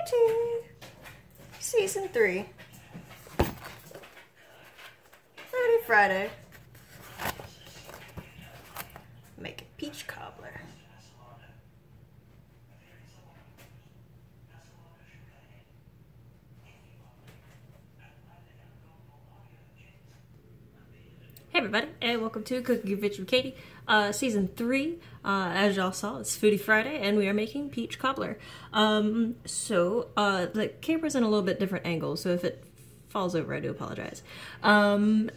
Foodie, Season 3. Friday. Make a peach cobbler. Hey everybody, and welcome to Cooking Adventure with Katie, Season 3. As y'all saw, it's Foodie Friday, and we are making peach cobbler. The camera's in a little bit different angle, so if it falls over, I do apologize. And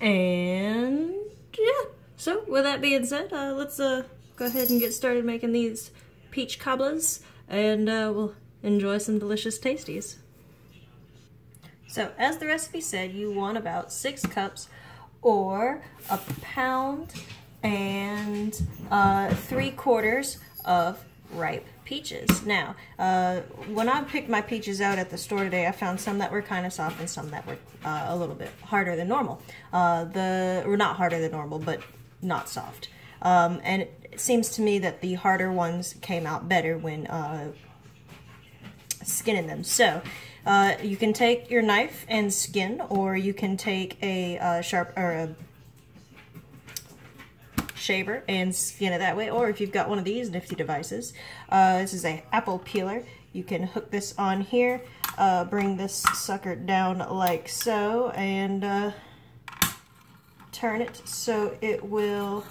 yeah, so with that being said, let's go ahead and get started making these peach cobblers, and we'll enjoy some delicious tasties. So as the recipe said, you want about 6 cups or a pound and 3/4 of ripe peaches. Now, when I picked my peaches out at the store today, I found some that were kind of soft and some that were a little bit harder than normal. Or not harder than normal, but not soft. And it seems to me that the harder ones came out better when skinning them. So, you can take your knife and skin, or you can take a shaver and skin it that way, or if you've got one of these nifty devices, this is a apple peeler. You can hook this on here, bring this sucker down like so, and turn it so it will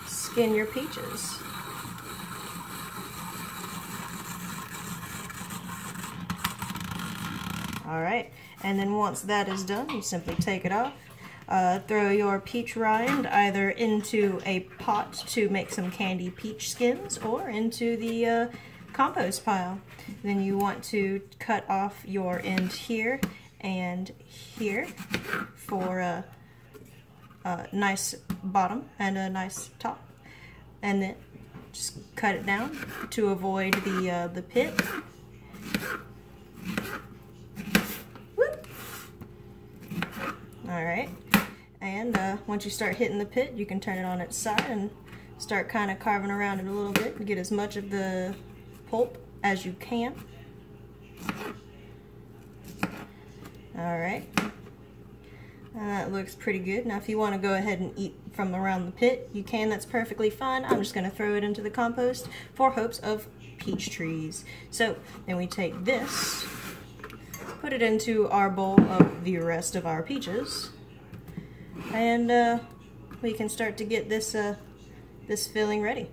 skin your peaches. Alright, and then once that is done, you simply take it off. Throw your peach rind either into a pot to make some candy peach skins or into the compost pile. Then you want to cut off your end here and here for a nice bottom and a nice top. And then just cut it down to avoid the pit. Alright, and once you start hitting the pit, you can turn it on its side and start kind of carving around it a little bit and get as much of the pulp as you can. Alright, that looks pretty good. Now if you want to go ahead and eat from around the pit, you can, that's perfectly fine. I'm just going to throw it into the compost for hopes of peach trees. So then we take this, put it into our bowl of the rest of our peaches, and we can start to get this this filling ready.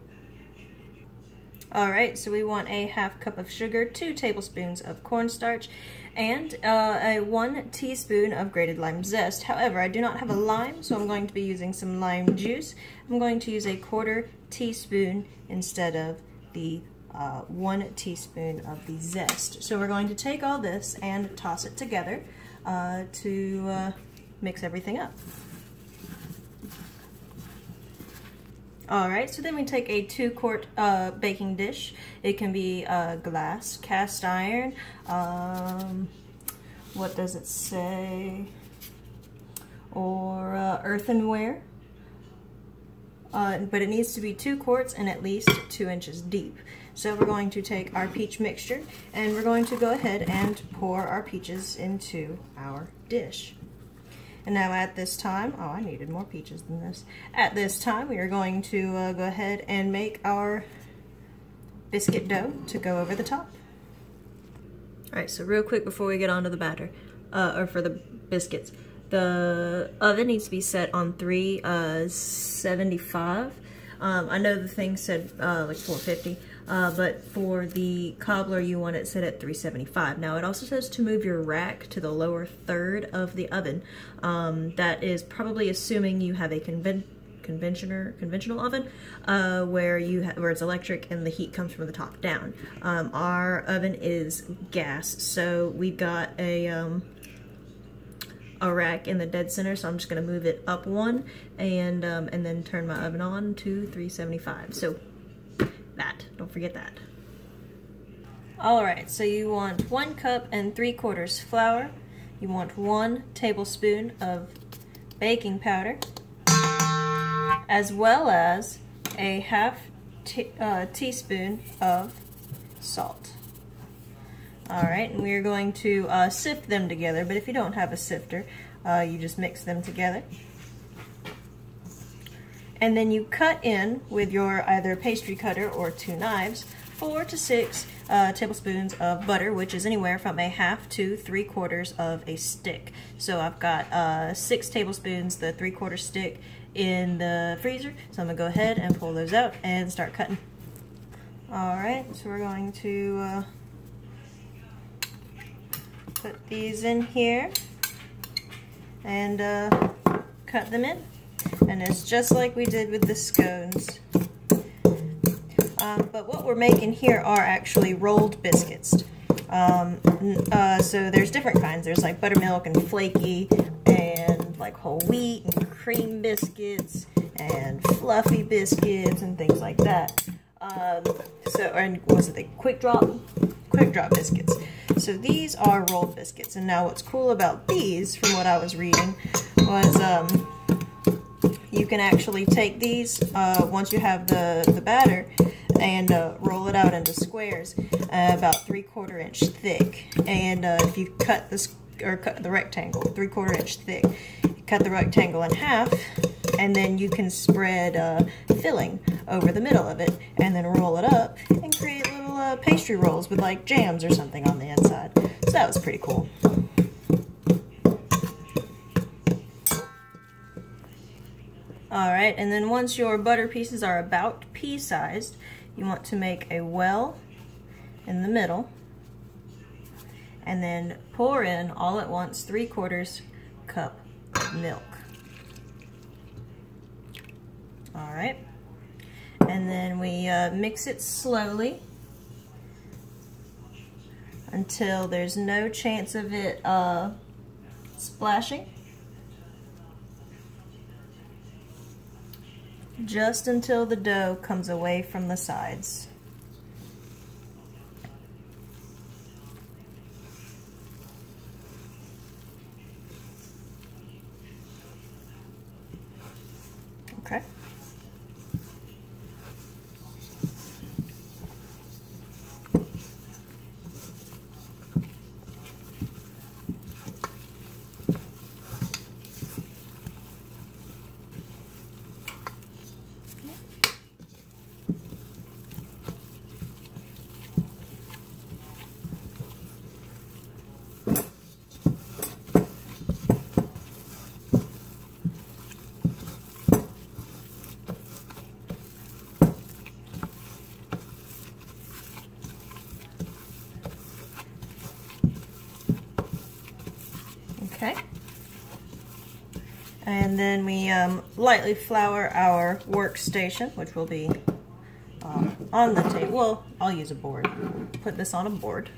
Alright, so we want a 1/2 cup of sugar, 2 tablespoons of cornstarch, and a 1 teaspoon of grated lime zest. However, I do not have a lime, so I'm going to be using some lime juice. I'm going to use a 1/4 teaspoon instead of the 1 teaspoon of the zest. So we're going to take all this and toss it together to mix everything up. Alright, so then we take a 2-quart baking dish. It can be glass, cast iron, what does it say, or earthenware. But it needs to be 2 quarts and at least 2 inches deep. So we're going to take our peach mixture and we're going to go ahead and pour our peaches into our dish. And now at this time, oh, I needed more peaches than this. At this time, we are going to go ahead and make our biscuit dough to go over the top. Alright, so real quick before we get on to the batter, or for the biscuits. The oven needs to be set on 375. I know the thing said like 450, but for the cobbler you want it set at 375. Now it also says to move your rack to the lower third of the oven. That is probably assuming you have a conventional oven where it's electric and the heat comes from the top down. Our oven is gas, so we've got a rack in the dead center, so I'm just going to move it up 1 and then turn my oven on to 375. So don't forget that. Alright, so you want 1 cup and 3/4 flour. You want 1 tablespoon of baking powder, as well as a 1/2 teaspoon of salt. All right, and we are going to sift them together, but if you don't have a sifter, you just mix them together. And then you cut in with your either pastry cutter or 2 knives 4 to 6 tablespoons of butter, which is anywhere from a half to 3/4 of a stick. So I've got 6 tablespoons, the 3/4 stick, in the freezer. So I'm gonna go ahead and pull those out and start cutting. All right, so we're going to put these in here and cut them in. And it's just like we did with the scones. But what we're making here are actually rolled biscuits. So there's different kinds. There's like buttermilk and flaky, and like whole wheat and cream biscuits, and fluffy biscuits and things like that. And was it the quick drop biscuits? So these are rolled biscuits. And now what's cool about these, from what I was reading, was you can actually take these once you have the batter and roll it out into squares about 3/4 inch thick. And if you cut cut the rectangle 3/4 inch thick, cut the rectangle in half, and then you can spread filling over the middle of it, and then roll it up and create little pastry rolls with like jams or something on the inside. So that was pretty cool. Alright, and then once your butter pieces are about pea-sized, you want to make a well in the middle, and then pour in all at once 3/4 cup milk. Alright, and then we mix it slowly until there's no chance of it splashing. Just until the dough comes away from the sides. Okay. Okay, and then we lightly flour our workstation, which will be on the table. Well, I'll use a board. Put this on a board.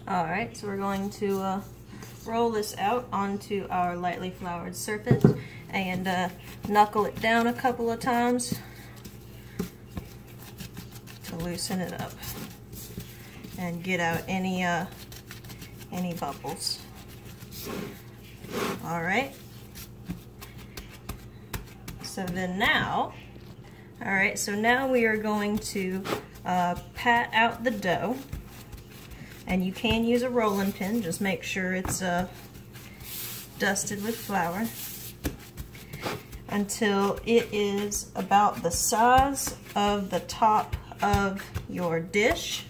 Alright, so we're going to roll this out onto our lightly floured surface and knuckle it down a couple of times to loosen it up and get out any bubbles. Alright, so then now, so now we are going to pat out the dough, and you can use a rolling pin, just make sure it's dusted with flour, until it is about the size of the top of your dish.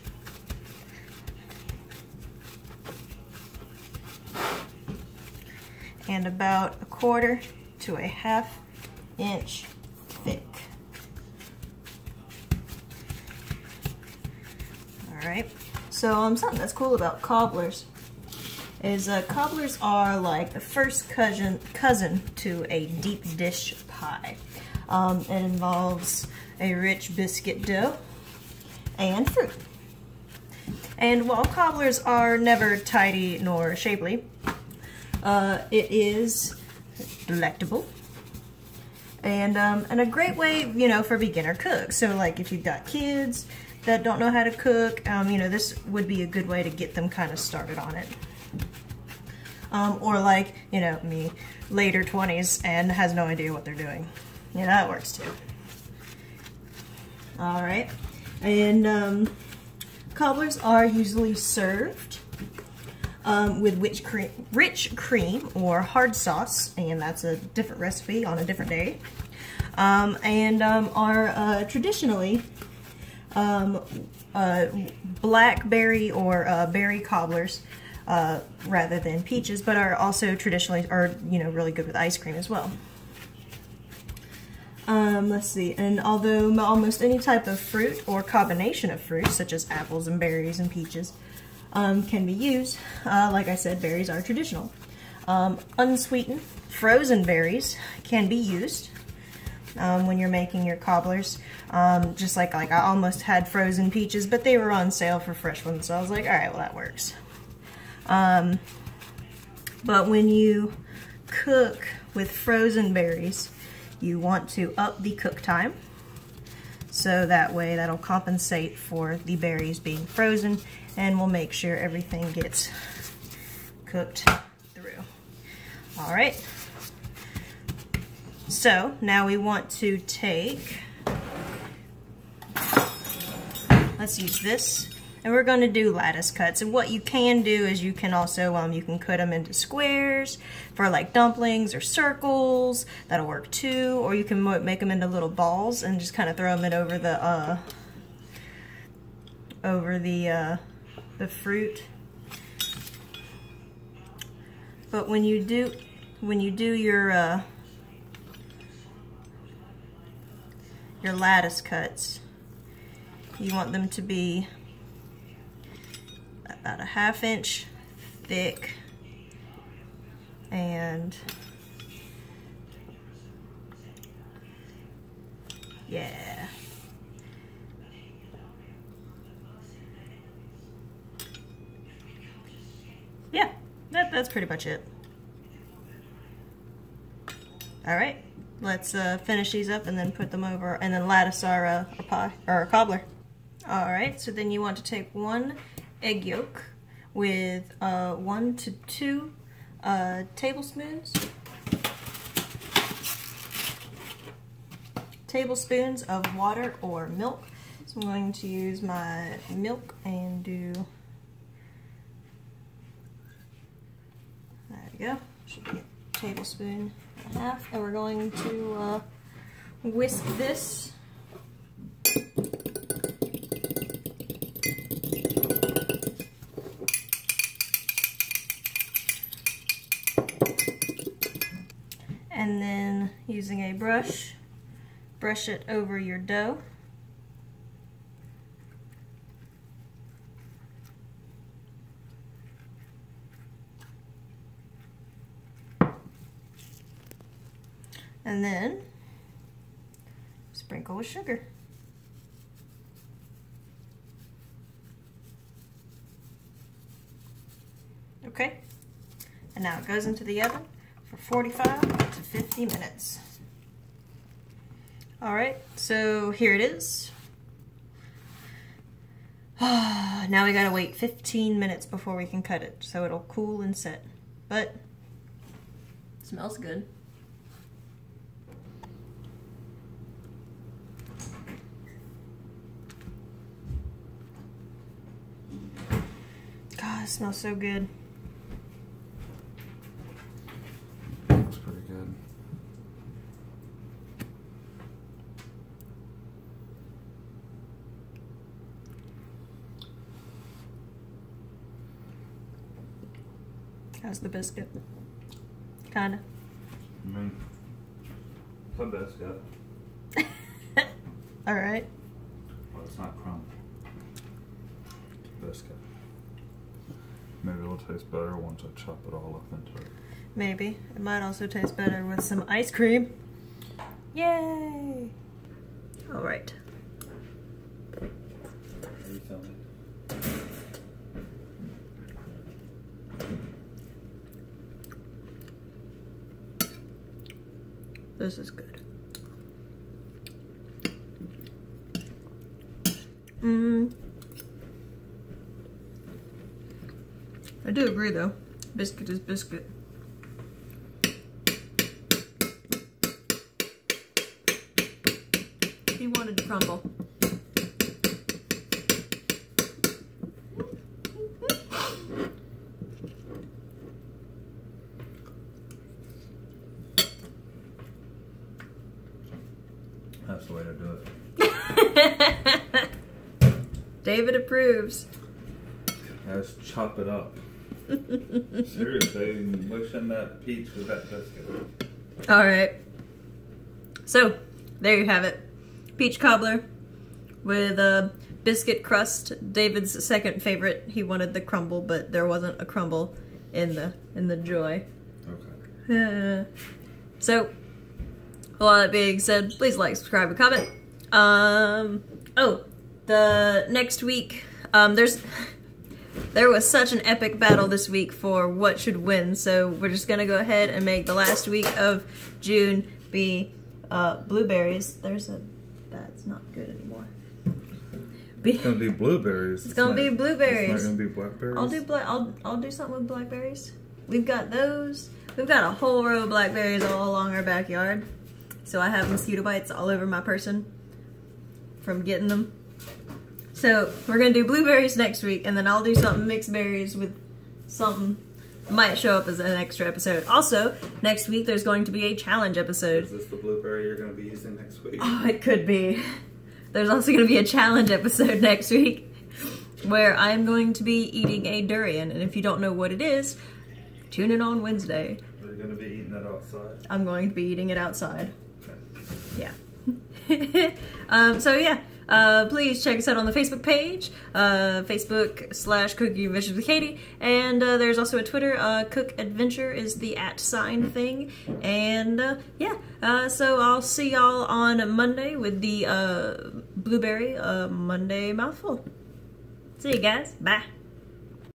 And about 1/4 to a 1/2 inch thick. Alright, so something that's cool about cobblers is cobblers are like the first cousin to a deep dish pie. It involves a rich biscuit dough and fruit. And while cobblers are never tidy nor shapely, it is delectable and a great way, for beginner cooks. So like if you've got kids that don't know how to cook, this would be a good way to get them kind of started on it. Or like, me, later 20s and has no idea what they're doing. That works too. Alright, and Cobblers are usually served with rich cream or hard sauce, and that's a different recipe on a different day. And are traditionally blackberry or berry cobblers rather than peaches, but are also traditionally really good with ice cream as well. Let's see, and although almost any type of fruit or combination of fruits, such as apples and berries and peaches, can be used, like I said, berries are traditional. Unsweetened frozen berries can be used when you're making your cobblers. Just like I almost had frozen peaches, but they were on sale for fresh ones, so I was like, alright, well that works. But when you cook with frozen berries, you want to up the cook time, so that way that'll compensate for the berries being frozen, and we'll make sure everything gets cooked through. Alright, so now we want to take, let's use this, and we're going to do lattice cuts. And what you can do is you can also you can cut them into squares for like dumplings or circles. That'll work too. Or you can make them into little balls and just kind of throw them in over the fruit. But when you do your lattice cuts, you want them to be about a 1/2 inch thick, and yeah, that's pretty much it. Alright, let's finish these up and then put them over, and then lattice our pie or our cobbler. Alright, so then you want to take 1 egg yolk with 1 to 2 tablespoons of water or milk. So I'm going to use my milk and do, there we go, should be a tablespoon and a half, and we're going to whisk this. And then using a brush, brush it over your dough. And then sprinkle with sugar. Okay, and now it goes into the oven for 45 to 50 minutes. Alright, so here it is. Now we gotta wait 15 minutes before we can cut it, so it'll cool and set. But it smells good. God, it smells so good. Looks pretty good. How's the biscuit? Kinda. I mean, it's a biscuit. Alright. Well, it's not crumb. It's a biscuit. Maybe it'll taste better once I chop it all up into it. Maybe. It might also taste better with some ice cream. Yay! Alright. Are you filming? This is good. I do agree though. Biscuit is biscuit. He wanted to crumble. David approves. Let's chop it up. Seriously, mushing that peach with that biscuit. Alright. So, there you have it. Peach cobbler with a biscuit crust. David's second favorite. He wanted the crumble, but there wasn't a crumble in the joy. Okay. So, with all that being said, please like, subscribe, and comment. The next week, there was such an epic battle this week for what should win, so we're just gonna go ahead and make the last week of June be blueberries. That's not good anymore. It's gonna be blueberries. It's gonna be blueberries. It's not gonna be blackberries. I'll do something with blackberries. We've got those. We've got a whole row of blackberries all along our backyard. So I have mosquito bites all over my person from getting them. So we're gonna do blueberries next week, and then I'll do something mixed berries with something. Might show up as an extra episode. Also, next week there's going to be a challenge episode. Is this the blueberry you're gonna be using next week? Oh, it could be. There's also going to be a challenge episode next week where I'm going to be eating a durian, and if you don't know what it is, tune in on Wednesday. Are you going to be eating it outside? I'm going to be eating it outside. Okay. Yeah. So yeah, please check us out on the Facebook page, Facebook/Cooking Adventures with Katie, and there's also a Twitter. Cook Adventure is the @ thing, and so I'll see y'all on Monday with the blueberry Monday mouthful. See you guys. Bye.